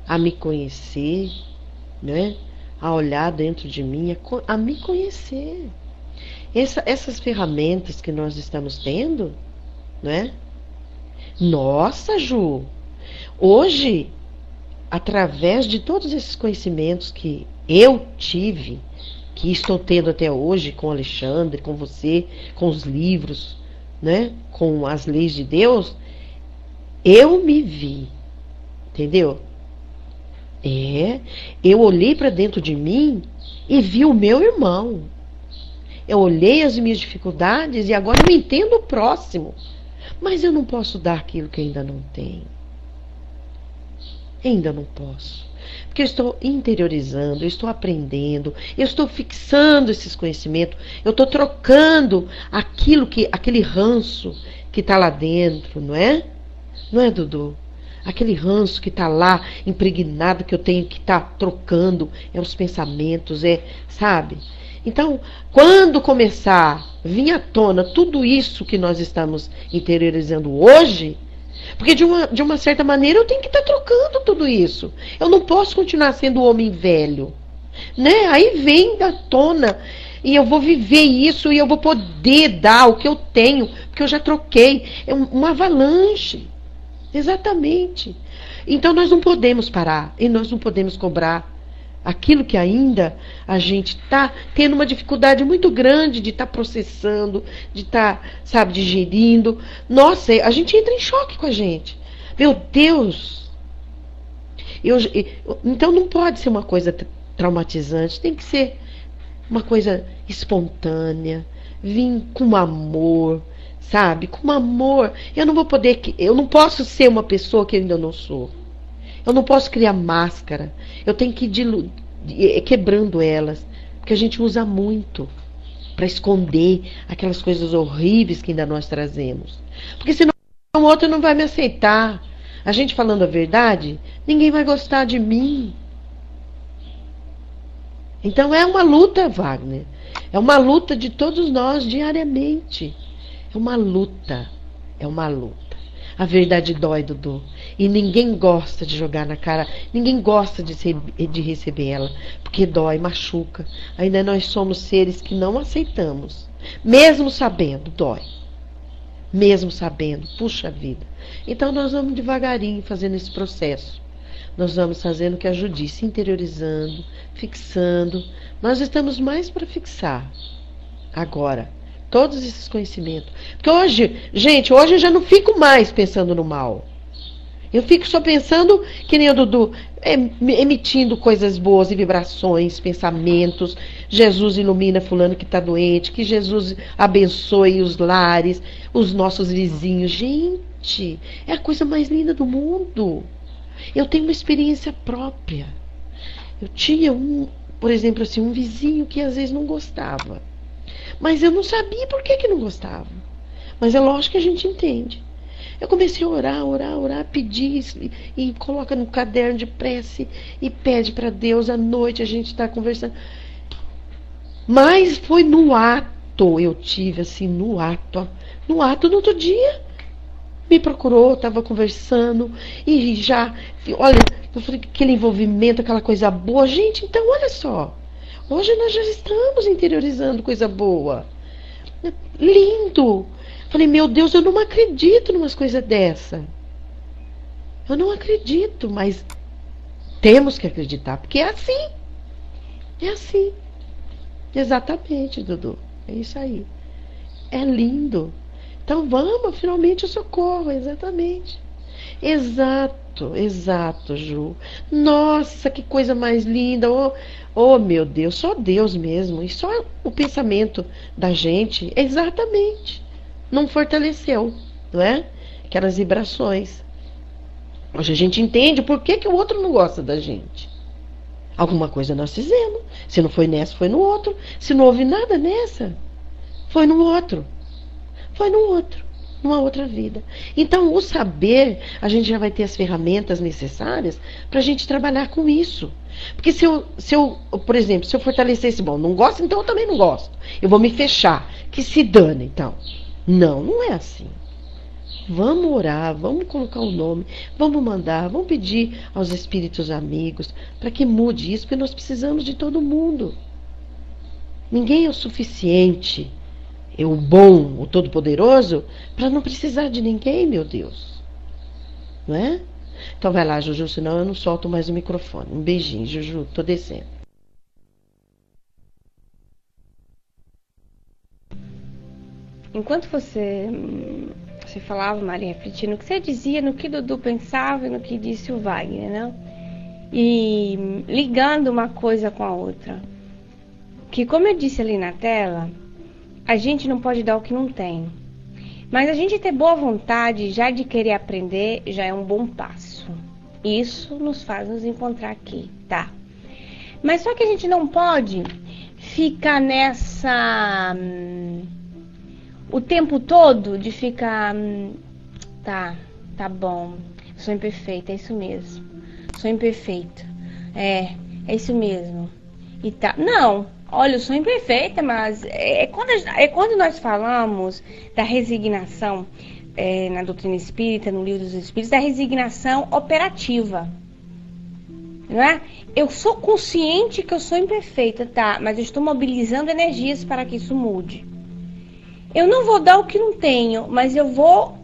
a me conhecer, né? A olhar dentro de mim, a me conhecer. Essas ferramentas que nós estamos tendo, né? Nossa, Ju! Hoje, através de todos esses conhecimentos que eu tive, que estou tendo até hoje com o Alexandre, com você, com os livros, né? Com as leis de Deus, eu me vi, entendeu? Eu olhei para dentro de mim e vi o meu irmão. Eu olhei as minhas dificuldades e agora eu entendo o próximo. Mas eu não posso dar aquilo que ainda não tenho. Ainda não posso. Porque eu estou interiorizando, eu estou aprendendo, eu estou fixando esses conhecimentos, eu estou trocando aquele ranço que está lá dentro, não é? Não é, Dudu? Aquele ranço que está lá, impregnado, que eu tenho que estar trocando, os pensamentos, sabe? Então, quando começar a vir à tona tudo isso que nós estamos interiorizando hoje, porque de uma certa maneira eu tenho que estar trocando tudo isso. Eu não posso continuar sendo o homem velho, né? Aí vem da tona e eu vou viver isso e eu vou poder dar o que eu tenho, porque eu já troquei. É uma avalanche. Exatamente. Então nós não podemos parar e nós não podemos cobrar aquilo que ainda a gente está tendo uma dificuldade muito grande de estar processando, de estar, sabe, digerindo. Nossa, a gente entra em choque com a gente. Meu Deus! Então não pode ser uma coisa traumatizante, tem que ser uma coisa espontânea, vir com amor, sabe? Com amor. Eu não posso ser uma pessoa que eu ainda não sou. Eu não posso criar máscara. Eu tenho que ir quebrando elas. Porque a gente usa muito para esconder aquelas coisas horríveis que ainda nós trazemos. Porque senão o outro não vai me aceitar. A gente falando a verdade, ninguém vai gostar de mim. Então é uma luta, Wagner. É uma luta de todos nós diariamente. É uma luta. É uma luta. A verdade dói, Dudu. E ninguém gosta de jogar na cara. Ninguém gosta de receber ela. Porque dói, machuca. Ainda nós somos seres que não aceitamos. Mesmo sabendo, dói. Mesmo sabendo, puxa vida. Então nós vamos devagarinho fazendo esse processo. Nós vamos fazendo o que ajude, se interiorizando, fixando. Nós estamos mais para fixar agora todos esses conhecimentos. Porque hoje, gente, hoje eu já não fico mais pensando no mal. Eu fico só pensando, que nem o Dudu, emitindo coisas boas e vibrações, pensamentos. Jesus ilumina fulano que está doente, que Jesus abençoe os lares, os nossos vizinhos. Gente, é a coisa mais linda do mundo. Eu tenho uma experiência própria. Eu tinha por exemplo, assim, um vizinho que às vezes não gostava. Mas eu não sabia por que não gostava. Mas é lógico que a gente entende. Eu comecei a orar, pedir e coloca no caderno de prece e pede para Deus. À noite a gente está conversando. Mas foi no ato, eu tive assim, no ato no outro dia. Me procurou, estava conversando e já, olha, eu falei, aquele envolvimento, aquela coisa boa. Gente, então olha só, hoje nós já estamos interiorizando coisa boa. Lindo. Falei, meu Deus, eu não acredito numas coisas dessa. Eu não acredito, mas temos que acreditar, porque é assim. É assim. Exatamente, Dudu. É isso aí. É lindo. Então vamos, finalmente o socorro, exatamente. Exato, Ju. Nossa, que coisa mais linda. Oh, meu Deus, só Deus mesmo. E só o pensamento da gente, exatamente. Não fortaleceu, não é? Aquelas vibrações. Hoje a gente entende por que o outro não gosta da gente. Alguma coisa nós fizemos. Se não foi nessa, foi no outro. Se não houve nada nessa, foi no outro. Foi no outro. Numa outra vida. Então, o saber, a gente já vai ter as ferramentas necessárias para a gente trabalhar com isso. Porque se eu, por exemplo, se eu fortalecesse, bom, não gosto, então eu também não gosto. Eu vou me fechar. Que se dane, então. Não é assim. Vamos orar, vamos colocar o nome, vamos mandar, vamos pedir aos espíritos amigos para que mude isso, porque nós precisamos de todo mundo. Ninguém é o suficiente, é o bom, o todo-poderoso, para não precisar de ninguém, meu Deus. Não é? Então vai lá, Juju, senão eu não solto mais o microfone. Um beijinho, Juju, tô descendo. Enquanto você falava, Maria, refletindo, o que você dizia, no que Dudu pensava e no que disse o Wagner, né? E ligando uma coisa com a outra. Que, como eu disse ali na tela, a gente não pode dar o que não tem. Mas a gente ter boa vontade já de querer aprender já é um bom passo. Isso nos faz nos encontrar aqui, tá? Mas só que a gente não pode ficar nessa... o tempo todo de ficar, tá bom, sou imperfeita, é isso mesmo, sou imperfeita, é isso mesmo, e tá, não, olha, eu sou imperfeita, mas quando nós falamos da resignação, na doutrina espírita, no livro dos espíritos, da resignação operativa, não é? Eu sou consciente que eu sou imperfeita, tá, mas eu estou mobilizando energias para que isso mude. Eu não vou dar o que não tenho, mas eu vou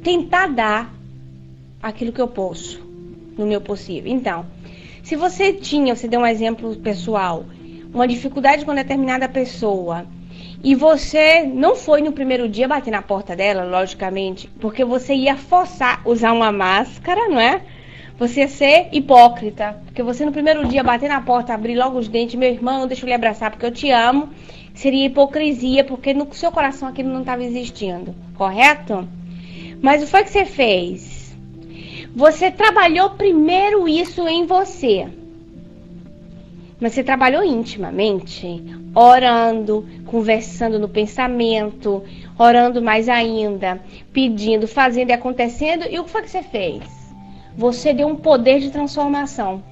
tentar dar aquilo que eu posso, no meu possível. Então, se você deu um exemplo pessoal, uma dificuldade com determinada pessoa, e você não foi no primeiro dia bater na porta dela, logicamente, porque você ia forçar usar uma máscara, não é? Você ia ser hipócrita, porque você no primeiro dia bater na porta, abrir logo os dentes, meu irmão, deixa eu lhe abraçar porque eu te amo, seria hipocrisia, porque no seu coração aquilo não estava existindo, correto? Mas o que foi que você fez? Você trabalhou primeiro isso em você. Mas você trabalhou intimamente, orando, conversando no pensamento, orando mais ainda, pedindo, fazendo e acontecendo. E o que foi que você fez? Você deu um poder de transformação.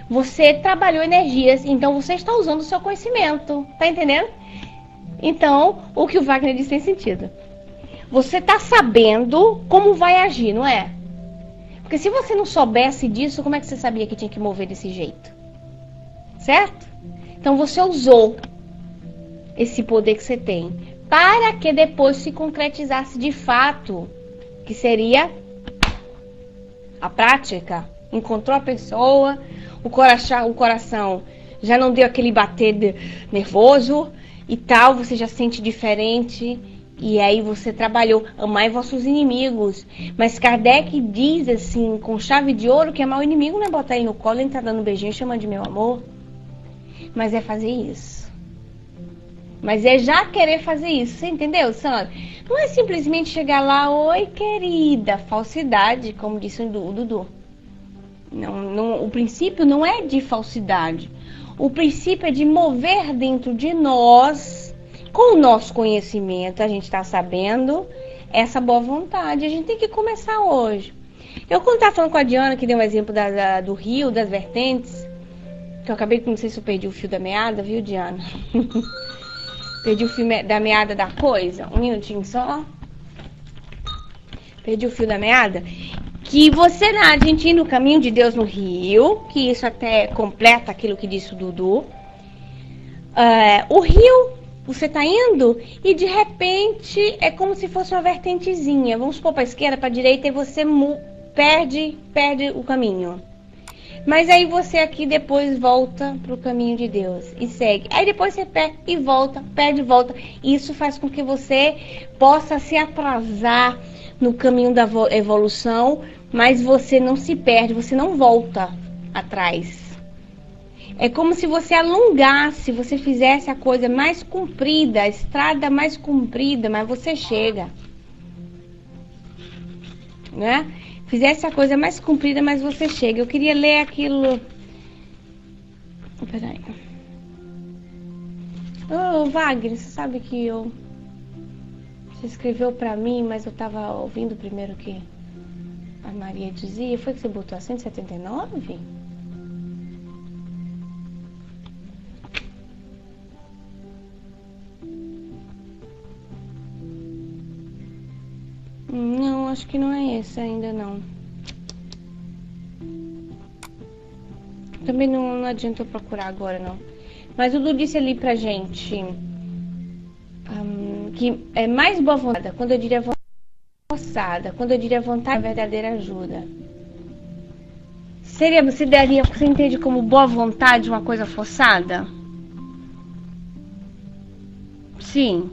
Você trabalhou energias, então você está usando o seu conhecimento. Tá entendendo? Então, o que o Wagner disse tem sentido. Você está sabendo como vai agir, não é? Porque se você não soubesse disso, como é que você sabia que tinha que mover desse jeito? Certo? Então você usou esse poder que você tem para que depois se concretizasse de fato, que seria a prática. Encontrou a pessoa, o coração já não deu aquele bater nervoso e tal, você já sente diferente. E aí você trabalhou, amai vossos inimigos. Mas Kardec diz assim, com chave de ouro, que amar o inimigo não é botar ele no colo, ele tá dando um beijinho chamando de meu amor. Mas é fazer isso. Mas é já querer fazer isso. Você entendeu, Sandra? Não é simplesmente chegar lá, oi querida, falsidade, como disse o Dudu. Não, o princípio não é de falsidade. O princípio é de mover dentro de nós, com o nosso conhecimento, a gente está sabendo, essa boa vontade. A gente tem que começar hoje. Eu, quando estava falando com a Diana, que deu um exemplo do rio, das vertentes, que eu acabei, não sei se eu perdi o fio da meada, viu, Diana? Perdi o fio da meada da coisa. Um minutinho só. Perdi o fio da meada. Que você, a gente ir no caminho de Deus no rio, que isso até completa aquilo que disse o Dudu. O rio, você tá indo e de repente é como se fosse uma vertentezinha. Vamos supor para a esquerda, para a direita e você perde o caminho. Mas aí você aqui depois volta para o caminho de Deus e segue. Aí depois você perde e volta, perde e volta. Isso faz com que você possa se atrasar no caminho da evolução, mas você não se perde, você não volta atrás. É como se você alongasse, você fizesse a coisa mais comprida, a estrada mais comprida, mas você chega. Né? Fizesse a coisa mais comprida, mas você chega. Eu queria ler aquilo... Peraí. Wagner, você sabe que você escreveu pra mim, mas eu tava ouvindo primeiro o que a Maria dizia. Foi que você botou a 179? Não, acho que não é esse ainda não. Também não adianta eu procurar agora não. Mas o Dudu disse ali pra gente que é mais boa vontade, quando eu diria forçada, quando eu diria vontade, a verdadeira ajuda. Você entende como boa vontade uma coisa forçada? Sim.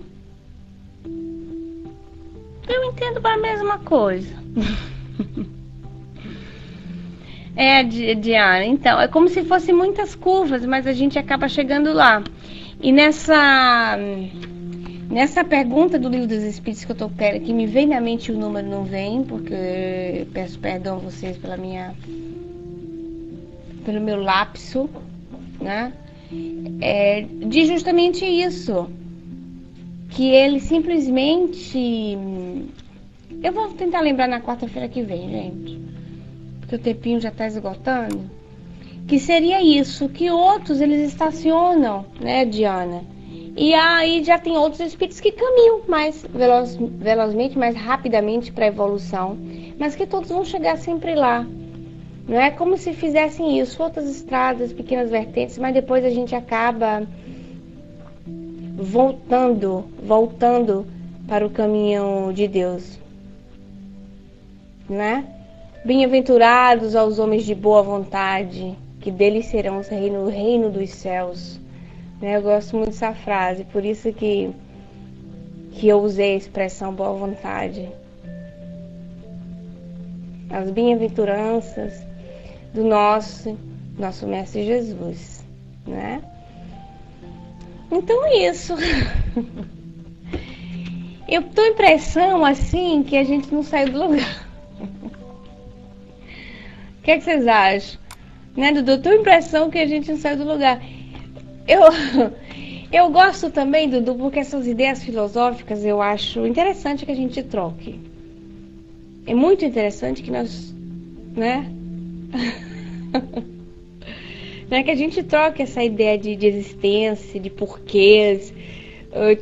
Eu entendo para a mesma coisa. Diana, então, é como se fossem muitas curvas, mas a gente acaba chegando lá. E nessa pergunta do Livro dos Espíritos que eu tô querendo, que me vem na mente, o número não vem, porque peço perdão a vocês pelo meu lapso, né? Diz justamente isso. Que ele simplesmente... Eu vou tentar lembrar na quarta-feira que vem, gente. Porque o tempinho já está esgotando. Que seria isso, que outros eles estacionam, né, Diana? E aí já tem outros espíritos que caminham mais velozmente, mais rapidamente para a evolução. Mas que todos vão chegar sempre lá. Não é como se fizessem isso, outras estradas, pequenas vertentes, mas depois a gente acaba voltando para o caminho de Deus, né? Bem-aventurados aos homens de boa vontade, que deles serão o reino dos céus, né? Eu gosto muito dessa frase, por isso que eu usei a expressão boa vontade. As bem-aventuranças do nosso Mestre Jesus, né? Então isso. Eu tô com a impressão assim que a gente não saiu do lugar. O que é que vocês acham? Né, Dudu? Eu tenho a impressão que a gente não saiu do lugar. Eu gosto também, Dudu, porque essas ideias filosóficas eu acho interessante que a gente troque. É muito interessante que nós, né? Que a gente troque essa ideia de existência, de porquês,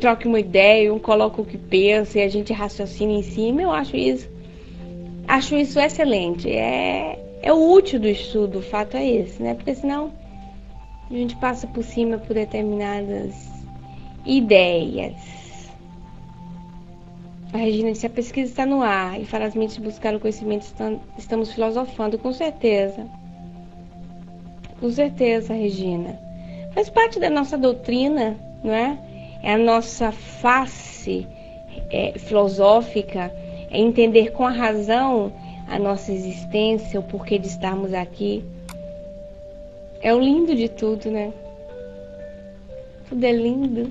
troque uma ideia, um coloca o que pensa e a gente raciocina em cima. Eu acho isso excelente. É o útil do estudo, o fato é esse, né? Porque senão a gente passa por cima por determinadas ideias. A Regina disse: a pesquisa está no ar e para as mentes buscar o conhecimento estamos filosofando, com certeza. Com certeza, Regina. Faz parte da nossa doutrina, não é? É a nossa face filosófica, é entender com a razão a nossa existência, o porquê de estarmos aqui. É o lindo de tudo, né? Tudo é lindo,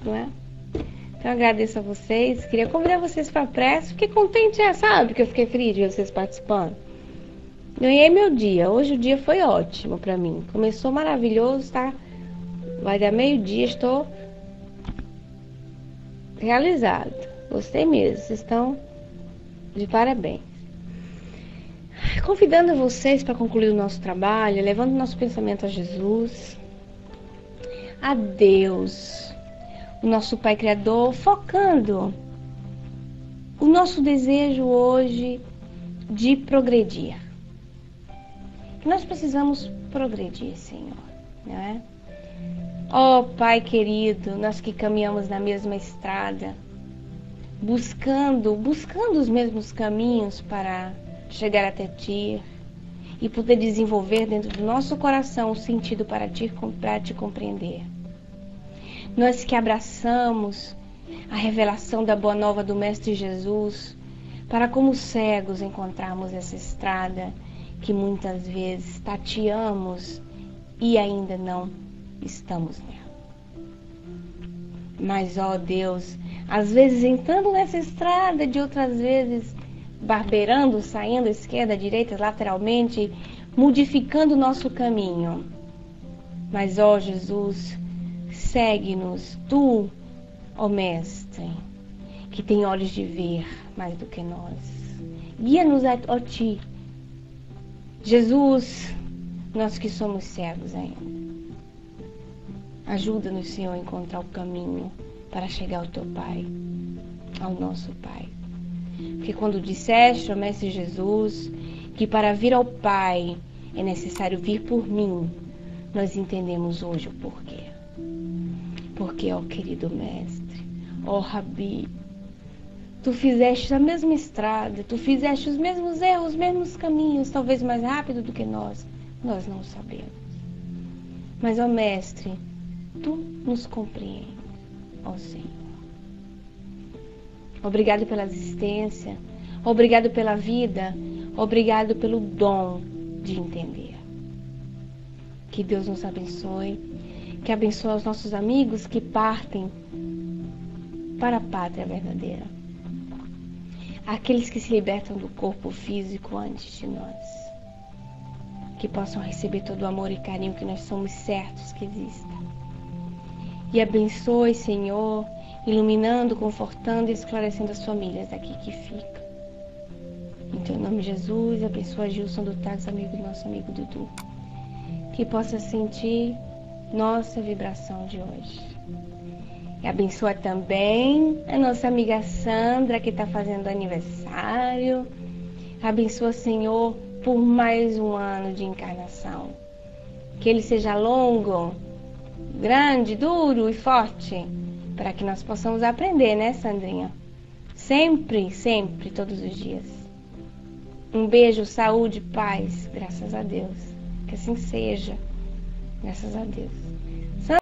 não é? Então eu agradeço a vocês. Queria convidar vocês para a prece. Fiquei contente, sabe? Que eu fiquei feliz de ver vocês participando. Ganhei meu dia. Hoje o dia foi ótimo para mim. Começou maravilhoso, tá? Vai dar meio-dia, estou realizado. Gostei mesmo. Vocês estão de parabéns. Convidando vocês para concluir o nosso trabalho, levando o nosso pensamento a Jesus, a Deus, o nosso Pai Criador, focando o nosso desejo hoje de progredir. Nós precisamos progredir, Senhor, não é? Ó Pai querido, nós que caminhamos na mesma estrada, buscando os mesmos caminhos para chegar até Ti e poder desenvolver dentro do nosso coração o sentido para te compreender. Nós que abraçamos a revelação da boa nova do Mestre Jesus, para como cegos encontrarmos essa estrada que muitas vezes tateamos e ainda não estamos nela. Mas, ó Deus, às vezes entrando nessa estrada, de outras vezes barbeirando, saindo à esquerda, à direita, lateralmente, modificando o nosso caminho. Mas, ó Jesus, segue-nos, Tu, ó Mestre, que tem olhos de ver mais do que nós. Guia-nos a Ti. Jesus, nós que somos cegos ainda. Ajuda-nos, Senhor, a encontrar o caminho para chegar ao Teu Pai, ao nosso Pai. Porque quando disseste, ó Mestre Jesus, que para vir ao Pai é necessário vir por mim, nós entendemos hoje o porquê. Porque, ó querido Mestre, ó Rabi, Tu fizeste a mesma estrada, Tu fizeste os mesmos erros, os mesmos caminhos, talvez mais rápido do que nós não sabemos. Mas, ó Mestre, Tu nos compreendes, ó Senhor. Obrigado pela existência, obrigado pela vida, obrigado pelo dom de entender. Que Deus nos abençoe, que abençoe os nossos amigos que partem para a pátria verdadeira. Aqueles que se libertam do corpo físico antes de nós. Que possam receber todo o amor e carinho que nós somos certos que exista. E abençoe, Senhor, iluminando, confortando e esclarecendo as famílias daqui que ficam. Em Teu nome, Jesus, abençoa Gilson do Tags, amigo do nosso amigo Dudu. Que possa sentir nossa vibração de hoje. E abençoa também a nossa amiga Sandra, que está fazendo aniversário. Abençoa, Senhor, por mais um ano de encarnação. Que ele seja longo, grande, duro e forte, para que nós possamos aprender, né, Sandrinha? Sempre, sempre, todos os dias. Um beijo, saúde, paz, graças a Deus. Que assim seja, graças a Deus.